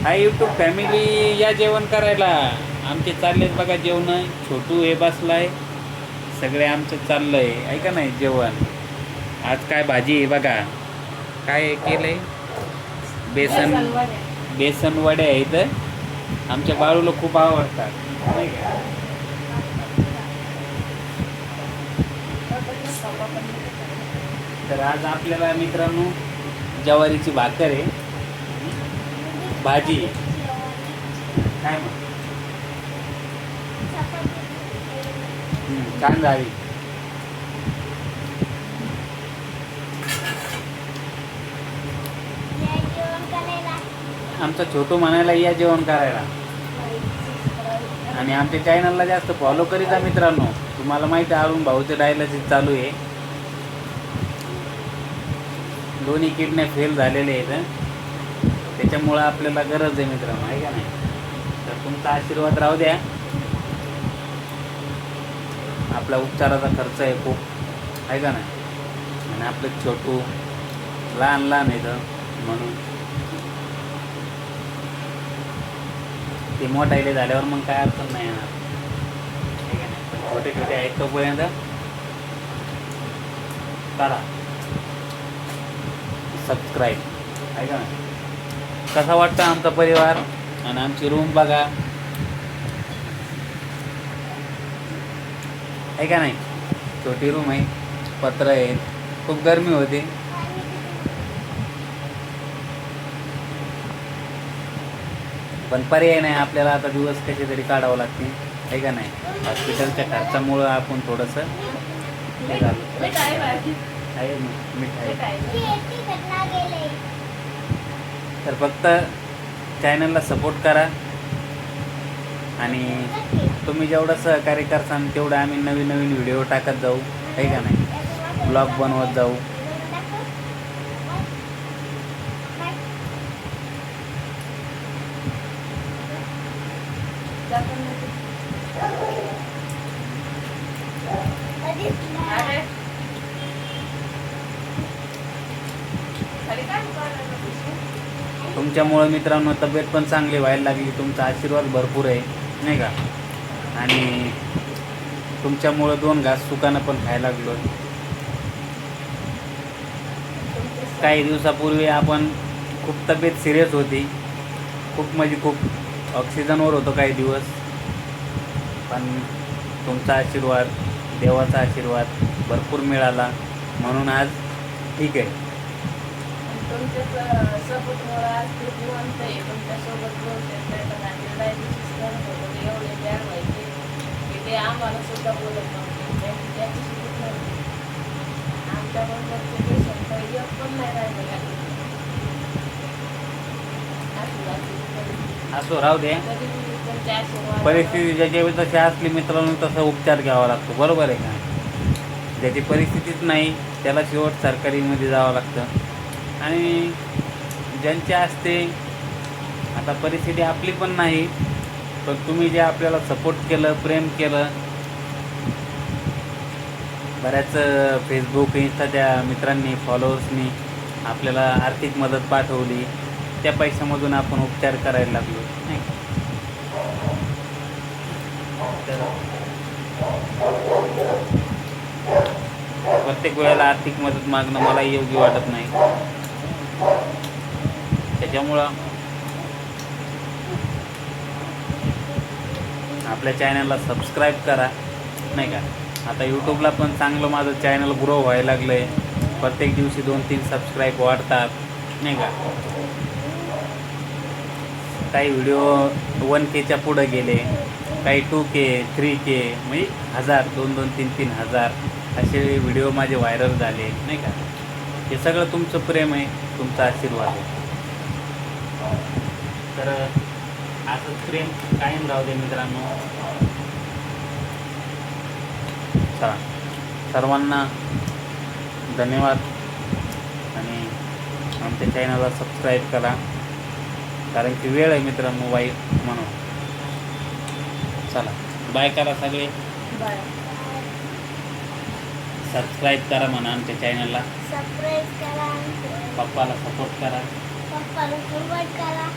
Hi YouTube family, या जेवण करायला. आमचे चाललेत बघा जेवण. छोटू हे बसलाय, सगळे आमचं चाललंय ऐका नाही जेवण. आज काय भाजी आहे बघा, काय केलंय, बेसन बेसन वडे आहेत. आमच्या बाळूला खूप आवडतात नाही का. तर आज आपल्याला मित्रांनो ज्वारीची भाकर आहे, भाजी काय मग छान झाली. आमचा छोटू म्हणायला या जेवण करायला. आणि आमच्या चॅनलला जास्त फॉलो करीता मित्रांनो. तुम्हाला माहिती आहे अरुण भाऊचं डायलिसिस चालू आहे, दोन्ही किडनी फेल झालेले आहेत. त्याच्यामुळं आपल्याला गरज आहे मित्रांनो आहे का नाही. तर तुमचा आशीर्वाद राहू द्या. आपला उपचाराचा खर्च आहे खूप आहे का नाही. आणि आपलं छोटू लहान लहान आहेत म्हणून ते मोठायले झाल्यावर मग काय अडचण नाही येणार ठीक आहे. पण छोटे छोटे आहेत तोपर्यंत करा सबस्क्राईब आहे का नाही. कसा वाटतं आमचा परिवार आणि आमची रूम बघा आहे का नाही. छोटी रूम आहे, पत्र आहे, खूप गरमी होते. पण पर्याय नाही आपल्याला, आता दिवस कसे तरी काढावं लागते आहे का नाही. हॉस्पिटलच्या खर्चामुळं आपण थोडंसं हे झालं आहे. मिठाई तर फक्त चॅनलला सपोर्ट करा. आणि तुम्ही जेवढं सहकार्य करसान तेवढं आम्ही नवीन नवीन व्हिडिओ टाकत जाऊ आहे का नाही. ब्लॉग बनवत जाऊ. तुमच्यामुळे मित्रांनो तब्येत पण चांगली व्हायला लागली. तुमचा आशीर्वाद भरपूर आहे नाही का. आणि तुमच्यामुळं 2 घास सुकानं पण खायला लागलो. काही दिवसापूर्वी आपण खूप तब्येत सिरियस होती, खूप म्हणजे खूप ऑक्सिजनवर होतो काही दिवस. पण तुमचा आशीर्वाद, देवाचा आशीर्वाद भरपूर मिळाला म्हणून आज ठीक आहे. आम्हाला सुद्धा बोलत नव्हते. आमच्याबरोबर पण नाही राहिलेला. असो राहू दे. परिस्थिती ज्याच्या वेळी तशी असली मित्रांनो तसा उपचार घ्यावा लागतो बरोबर आहे का. ज्याची परिस्थितीच नाही त्याला शेवट सरकारीमध्ये जावं लागतं. आणि ज्यांची असते, आता परिस्थिती आपली पण नाही, पण तुम्ही जे आपल्याला सपोर्ट केलं, प्रेम केलं, बऱ्याच फेसबुक इंस्टाच्या मित्रांनी फॉलोअर्सनी आपल्याला आर्थिक मदत पाठवली, त्या पैशामधून आपण उपचार करायला लागलो नाही. तर प्रत्येक वेळेला आर्थिक मदत मागणं मला योग्य वाटत नाही. त्याच्यामुळं आपल्या चॅनलला सबस्क्राईब करा नाही का. आता यूट्यूबला पण चांगलं माझं चॅनल ग्रो व्हायला लागलं आहे. प्रत्येक दिवशी 2-3 सबस्क्राईब वाढतात नाही का. काही व्हिडिओ 1Kच्या पुढं गेले, काही 2K 3K म्हणजे 1000 2-2 3-3 हजार असे व्हिडिओ माझे व्हायरल झाले नाही का. हे सगळं तुमचं प्रेम आहे, तुमचा आशीर्वाद आहे. तर असंच प्रेम कायम राहू दे मित्रांनो. चला सर्वांना धन्यवाद. आणि आमच्या चॅनलला सबस्क्राईब करा, कारण की वेळ आहे मित्रांनो वाईट म्हणून. चला बाय करा सगळे. बाय. सबस्क्राईब करा म्हणा आमच्या चॅनलला. सबस्क्राईब करा. पप्पाला सपोर्ट करा. पप्पाला सपोर्ट करा.